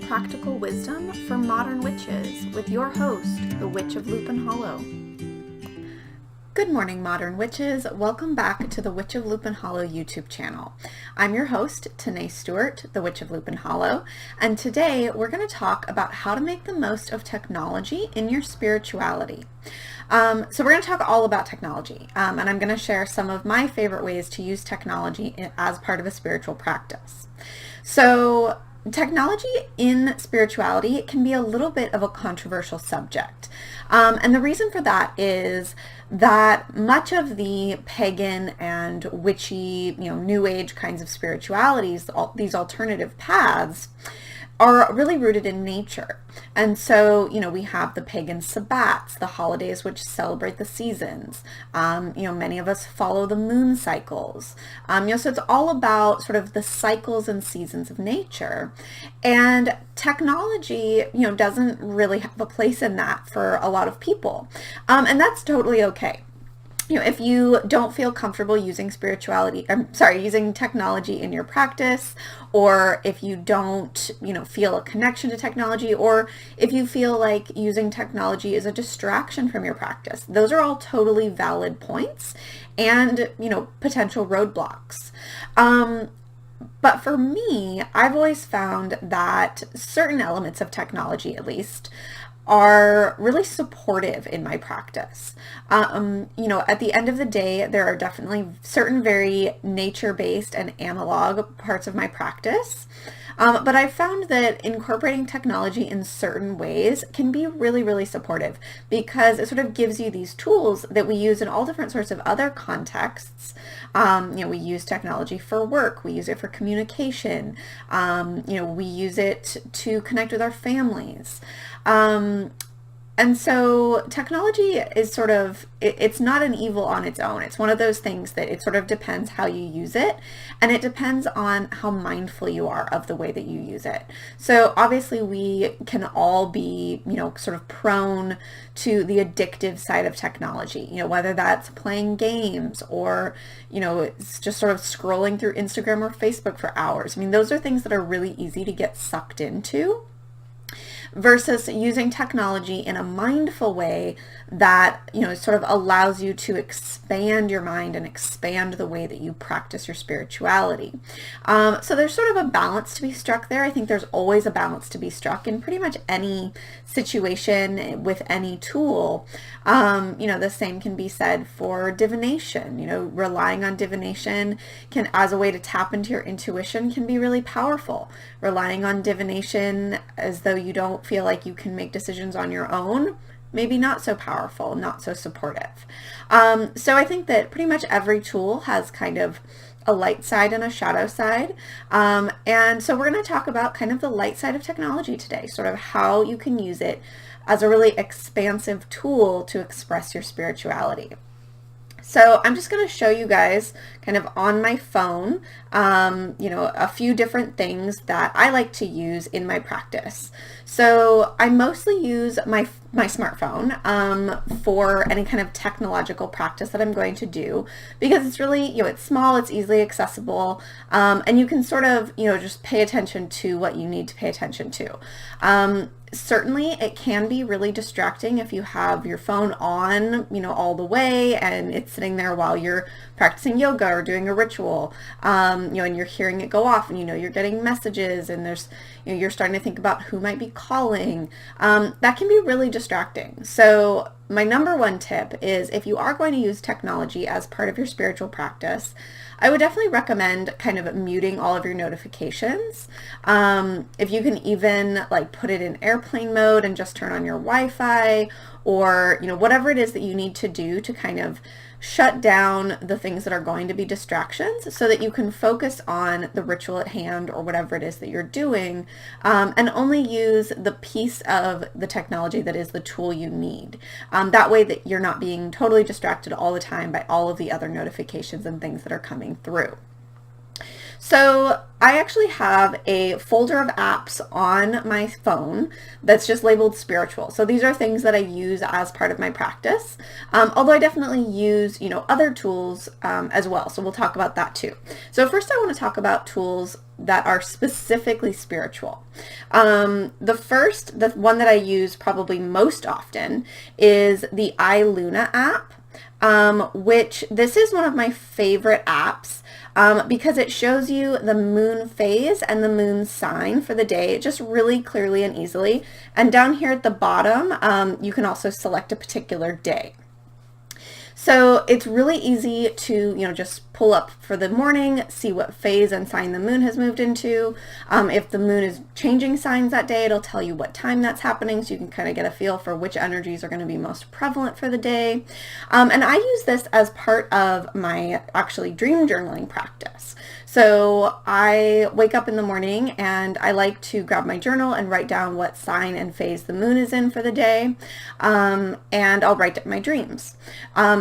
Practical Wisdom for Modern Witches with your host, the Witch of Lupin Hollow. Good morning, modern witches. Welcome back to the Witch of Lupin Hollow YouTube channel. I'm your host, Tanae Stewart, the Witch of Lupin Hollow, and today we're going to talk about how to make the most of technology in your spirituality. So we're going to talk all about technology, and I'm going to share some of my favorite ways to use technology as part of a spiritual practice. So technology in spirituality can be a little bit of a controversial subject. And the reason for that is that much of the pagan and witchy, new age kinds of spiritualities, these alternative paths, are really rooted in nature. And so, we have the pagan sabbats, the holidays which celebrate the seasons. Many of us follow the moon cycles. So it's all about sort of the cycles and seasons of nature. And technology, doesn't really have a place in that for a lot of people. And that's totally okay. If you don't feel comfortable using using technology in your practice, or if you don't, feel a connection to technology, or if you feel like using technology is a distraction from your practice, those are all totally valid points and, potential roadblocks. But for me, I've always found that certain elements of technology, at least, are really supportive in my practice. At the end of the day, there are definitely certain very nature-based and analog parts of my practice. But I've found that incorporating technology in certain ways can be really, really supportive because it sort of gives you these tools that we use in all different sorts of other contexts. We use technology for work, we use it for communication, we use it to connect with our families. And so technology is sort of, it's not an evil on its own. It's one of those things that it sort of depends how you use it, and it depends on how mindful you are of the way that you use it. So obviously we can all be, sort of prone to the addictive side of technology, whether that's playing games or, it's just sort of scrolling through Instagram or Facebook for hours. Those are things that are really easy to get sucked into, versus using technology in a mindful way that, sort of allows you to expand your mind and expand the way that you practice your spirituality. So there's sort of a balance to be struck there. I think there's always a balance to be struck in pretty much any situation with any tool. The same can be said for divination. Relying on divination as a way to tap into your intuition can be really powerful. Relying on divination as though you don't feel like you can make decisions on your own, maybe not so powerful, not so supportive. So I think that pretty much every tool has kind of a light side and a shadow side. And so we're going to talk about kind of the light side of technology today, sort of how you can use it as a really expansive tool to express your spirituality. So I'm just going to show you guys kind of on my phone, a few different things that I like to use in my practice. So I mostly use my smartphone for any kind of technological practice that I'm going to do, because it's really, it's small, it's easily accessible, and you can sort of, just pay attention to what you need to pay attention to. Certainly it can be really distracting if you have your phone on, all the way, and it's sitting there while you're practicing yoga or doing a ritual, and you're hearing it go off, and you're getting messages, and there's, you're starting to think about who might be calling. That can be really distracting. So my number one tip is, if you are going to use technology as part of your spiritual practice, I would definitely recommend kind of muting all of your notifications. If you can even put it in airplane mode and just turn on your Wi-Fi, or whatever it is that you need to do to kind of shut down the things that are going to be distractions, so that you can focus on the ritual at hand or whatever it is that you're doing, and only use the piece of the technology that is the tool you need. That way that you're not being totally distracted all the time by all of the other notifications and things that are coming through. So I actually have a folder of apps on my phone that's just labeled spiritual. So these are things that I use as part of my practice, although I definitely use, other tools as well. So we'll talk about that too. So first I want to talk about tools that are specifically spiritual. The one that I use probably most often is the iLuna app. Which this is one of my favorite apps because it shows you the moon phase and the moon sign for the day just really clearly and easily. And down here at the bottom, you can also select a particular day. So it's really easy to, just pull up for the morning, see what phase and sign the moon has moved into. If the moon is changing signs that day, it'll tell you what time that's happening, so you can kind of get a feel for which energies are going to be most prevalent for the day. And I use this as part of my actually dream journaling practice. So I wake up in the morning and I like to grab my journal and write down what sign and phase the moon is in for the day. And I'll write down my dreams.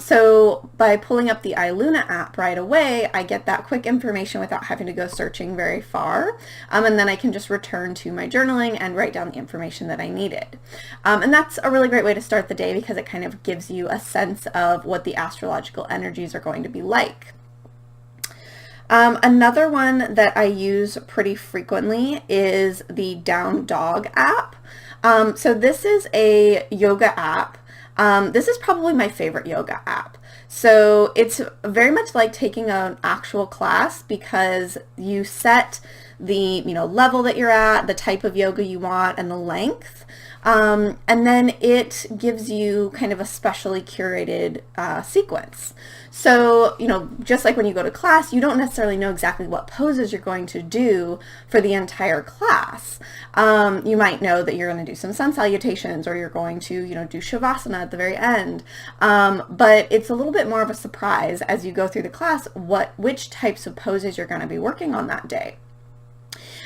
So by pulling up the iLuna app right away, I get that quick information without having to go searching very far. And then I can just return to my journaling and write down the information that I needed. And that's a really great way to start the day because it kind of gives you a sense of what the astrological energies are going to be like. Another one that I use pretty frequently is the Down Dog app. So this is a yoga app. This is probably my favorite yoga app. So it's very much like taking an actual class because you set the level that you're at, the type of yoga you want, and the length. And then it gives you kind of a specially curated sequence. So, just like when you go to class, you don't necessarily know exactly what poses you're going to do for the entire class. You might know that you're going to do some sun salutations or you're going to, do shavasana at the very end. But it's a little bit more of a surprise as you go through the class which types of poses you're going to be working on that day.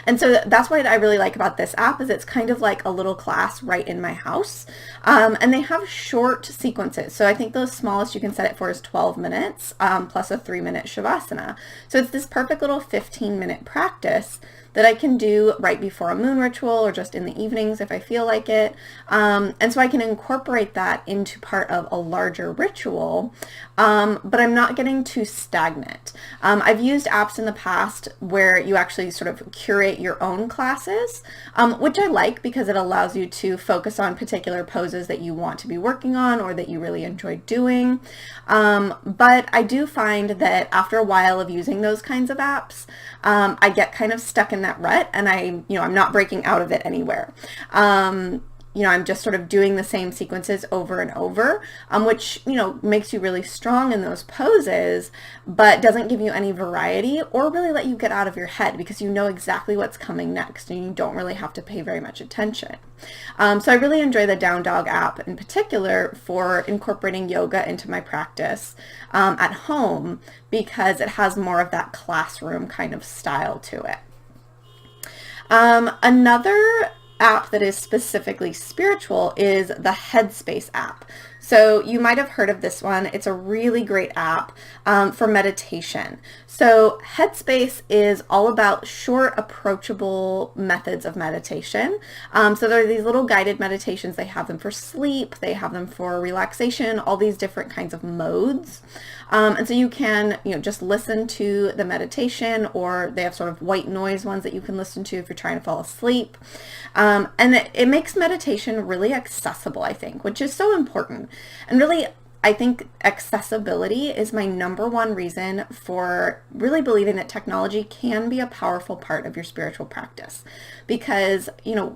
And so that's what I really like about this app is it's kind of like a little class right in my house. And they have short sequences. So I think the smallest you can set it for is 12 minutes plus a 3-minute shavasana. So it's this perfect little 15-minute practice that I can do right before a moon ritual or just in the evenings if I feel like it. And so I can incorporate that into part of a larger ritual, but I'm not getting too stagnant. I've used apps in the past where you actually sort of curate your own classes, which I like because it allows you to focus on particular poses that you want to be working on or that you really enjoy doing. But I do find that after a while of using those kinds of apps, I get kind of stuck in that rut and I'm not breaking out of it anywhere. I'm just sort of doing the same sequences over and over, which, makes you really strong in those poses, but doesn't give you any variety or really let you get out of your head because you know exactly what's coming next and you don't really have to pay very much attention. So I really enjoy the Down Dog app in particular for incorporating yoga into my practice at home because it has more of that classroom kind of style to it. Another app that is specifically spiritual is the Headspace app. So you might have heard of this one. It's a really great app for meditation. So Headspace is all about short, approachable methods of meditation. So there are these little guided meditations. They have them for sleep. They have them for relaxation, all these different kinds of modes. And so you can, just listen to the meditation, or they have sort of white noise ones that you can listen to if you're trying to fall asleep. And it makes meditation really accessible, I think, which is so important. And really, I think accessibility is my number one reason for really believing that technology can be a powerful part of your spiritual practice. Because,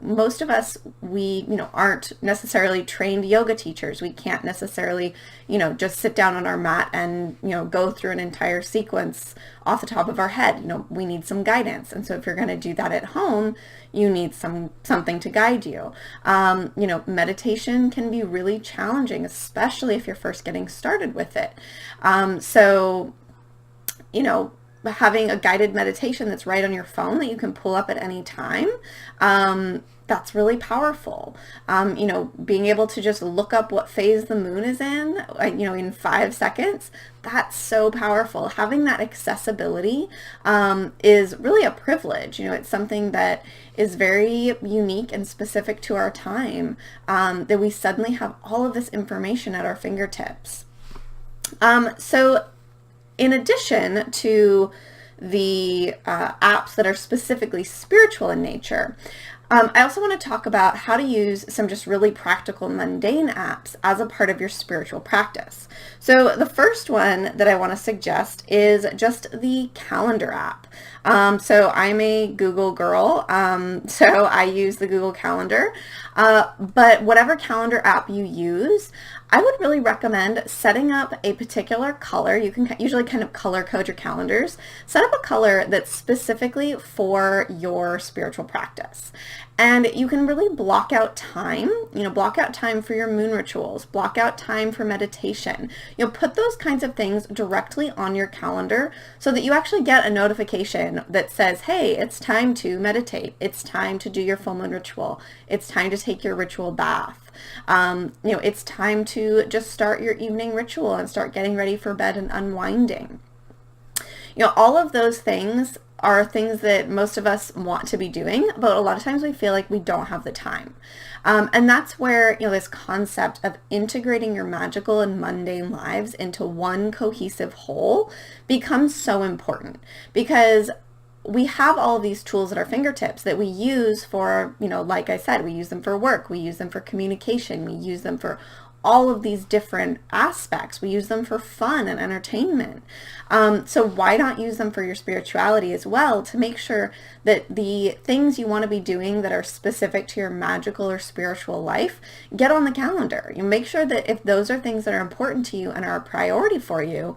most of us, we, aren't necessarily trained yoga teachers. We can't necessarily, just sit down on our mat and, go through an entire sequence off the top of our head. We need some guidance. And so if you're going to do that at home, you need something to guide you. Meditation can be really challenging, especially if you're first getting started with it. So, having a guided meditation that's right on your phone that you can pull up at any time, that's really powerful. Being able to just look up what phase the moon is in 5 seconds, that's so powerful. Having that accessibility is really a privilege. It's something that is very unique and specific to our time, that we suddenly have all of this information at our fingertips. So in addition to the apps that are specifically spiritual in nature, I also want to talk about how to use some just really practical mundane apps as a part of your spiritual practice. So the first one that I want to suggest is just the calendar app. So I'm a Google girl, so I use the Google Calendar, but whatever calendar app you use, I would really recommend setting up a particular color. You can usually kind of color code your calendars. Set up a color that's specifically for your spiritual practice. And you can really block out time, block out time for your moon rituals, block out time for meditation. Put those kinds of things directly on your calendar so that you actually get a notification that says, hey, it's time to meditate. It's time to do your full moon ritual. It's time to take your ritual bath. It's time to just start your evening ritual and start getting ready for bed and unwinding. All of those things are things that most of us want to be doing, but a lot of times we feel like we don't have the time. And that's where, this concept of integrating your magical and mundane lives into one cohesive whole becomes so important, because we have all of these tools at our fingertips that we use for, like I said, we use them for work, we use them for communication, we use them for all of these different aspects. We use them for fun and entertainment. So why not use them for your spirituality as well, to make sure that the things you want to be doing that are specific to your magical or spiritual life get on the calendar. You make sure that if those are things that are important to you and are a priority for you,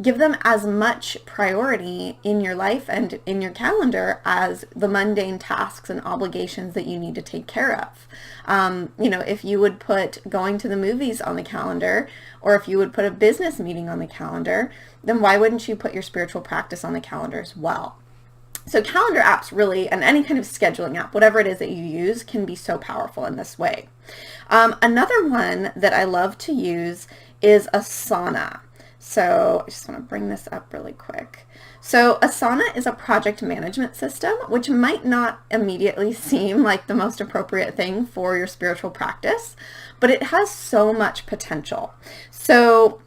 give them as much priority in your life and in your calendar as the mundane tasks and obligations that you need to take care of. If you would put going to the movies on the calendar, or if you would put a business meeting on the calendar, then why wouldn't you put your spiritual practice on the calendar as well? So calendar apps really, and any kind of scheduling app, whatever it is that you use, can be so powerful in this way. Another one that I love to use is Asana. So I just want to bring this up really quick. So Asana is a project management system, which might not immediately seem like the most appropriate thing for your spiritual practice, but it has so much potential. So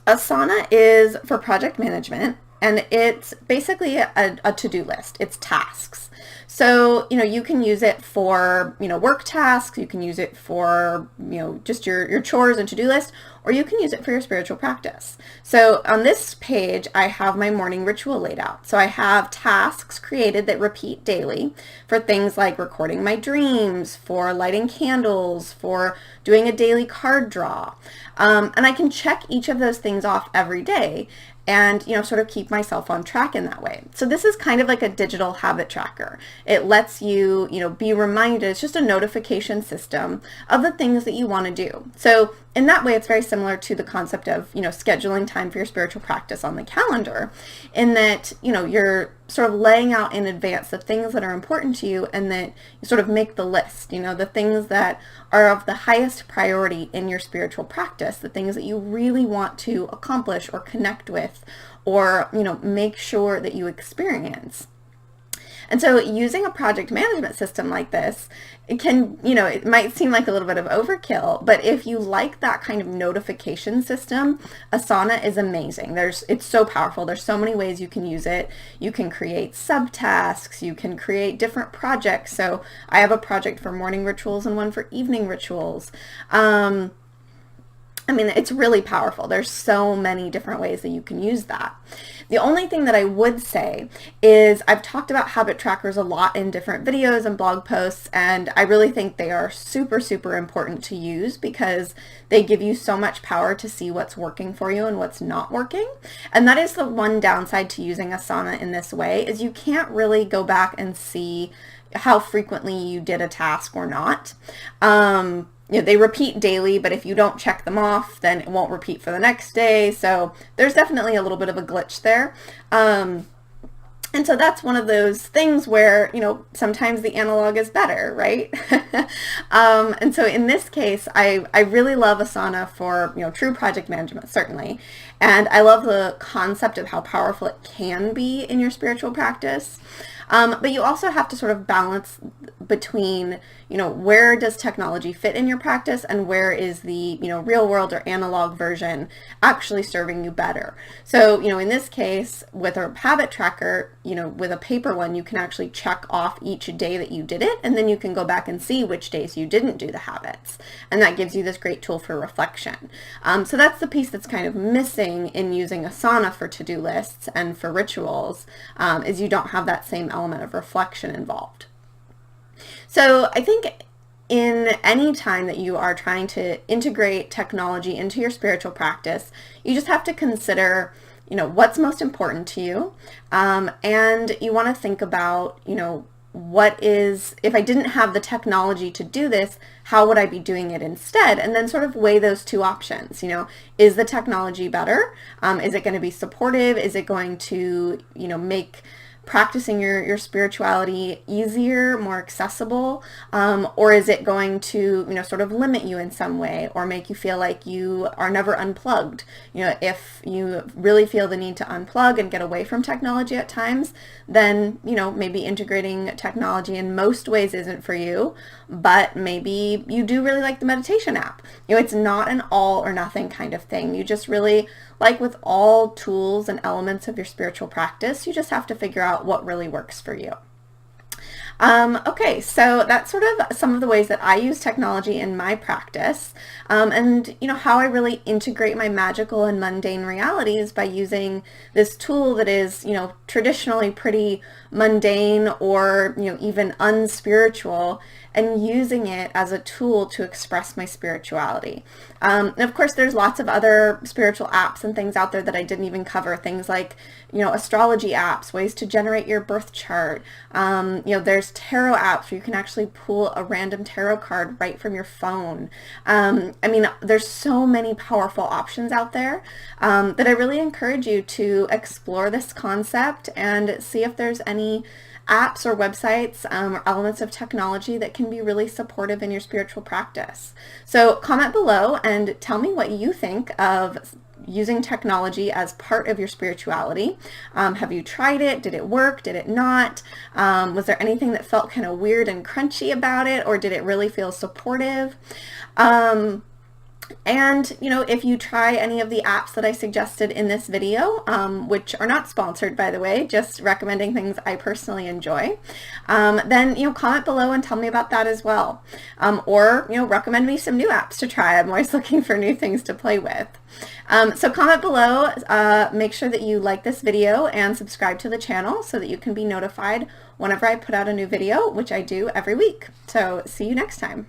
Asana is for project management, and it's basically a to-do list. It's tasks. So, you can use it for, work tasks. You can use it for, just your chores and to-do list, or you can use it for your spiritual practice. So on this page, I have my morning ritual laid out. So I have tasks created that repeat daily for things like recording my dreams, for lighting candles, for doing a daily card draw. And I can check each of those things off every day and, sort of keep myself on track in that way. So this is kind of like a digital habit tracker. It lets you, be reminded. It's just a notification system of the things that you want to do. So in that way, it's very similar to the concept of, scheduling time for your spiritual practice on the calendar, in that, you're sort of laying out in advance the things that are important to you, and that you sort of make the list, the things that are of the highest priority in your spiritual practice, the things that you really want to accomplish or connect with, or, make sure that you experience. And so using a project management system like this, it can, it might seem like a little bit of overkill, but if you like that kind of notification system, Asana is amazing. It's so powerful. There's so many ways you can use it. You can create subtasks. You can create different projects. So I have a project for morning rituals and one for evening rituals. It's really powerful. There's so many different ways that you can use that. The only thing that I would say is I've talked about habit trackers a lot in different videos and blog posts, and I really think they are super, super important to use because they give you so much power to see what's working for you and what's not working. And that is the one downside to using Asana in this way, is you can't really go back and see how frequently you did a task or not. They repeat daily, but if you don't check them off, then it won't repeat for the next day. So there's definitely a little bit of a glitch there. And so that's one of those things where, sometimes the analog is better, right? And so in this case, I really love Asana for, true project management, certainly. And I love the concept of how powerful it can be in your spiritual practice. But you also have to sort of balance between, where does technology fit in your practice and where is the, real world or analog version actually serving you better. So, in this case, with a habit tracker, with a paper one, you can actually check off each day that you did it, and then you can go back and see which days you didn't do the habits. And that gives you this great tool for reflection. So that's the piece that's kind of missing in using Asana for to-do lists and for rituals, is you don't have that same element of reflection involved. So I think in any time that you are trying to integrate technology into your spiritual practice, you just have to consider, what's most important to you. And you want to think about, if I didn't have the technology to do this, how would I be doing it instead? And then sort of weigh those two options. Is the technology better? Is it going to be supportive? Is it going to, make practicing your spirituality easier, more accessible, or is it going to, sort of limit you in some way or make you feel like you are never unplugged? If you really feel the need to unplug and get away from technology at times, then, maybe integrating technology in most ways isn't for you, but maybe you do really like the meditation app. It's not an all or nothing kind of thing. You just really, like with all tools and elements of your spiritual practice, you just have to figure out what really works for you. Okay, so that's sort of some of the ways that I use technology in my practice, and how I really integrate my magical and mundane realities by using this tool that is traditionally pretty mundane or even unspiritual, and using it as a tool to express my spirituality. And of course, there's lots of other spiritual apps and things out there that I didn't even cover. Things like, astrology apps, ways to generate your birth chart. There's tarot apps where you can actually pull a random tarot card right from your phone. There's so many powerful options out there that I really encourage you to explore this concept and see if there's any apps or websites or elements of technology that can be really supportive in your spiritual practice. So comment below and tell me what you think of using technology as part of your spirituality. Have you tried it? Did it work? Did it not? Was there anything that felt kind of weird and crunchy about it, or did it really feel supportive? And, if you try any of the apps that I suggested in this video, which are not sponsored, by the way, just recommending things I personally enjoy, then, comment below and tell me about that as well. Or, recommend me some new apps to try. I'm always looking for new things to play with. So comment below, make sure that you like this video and subscribe to the channel so that you can be notified whenever I put out a new video, which I do every week. So see you next time.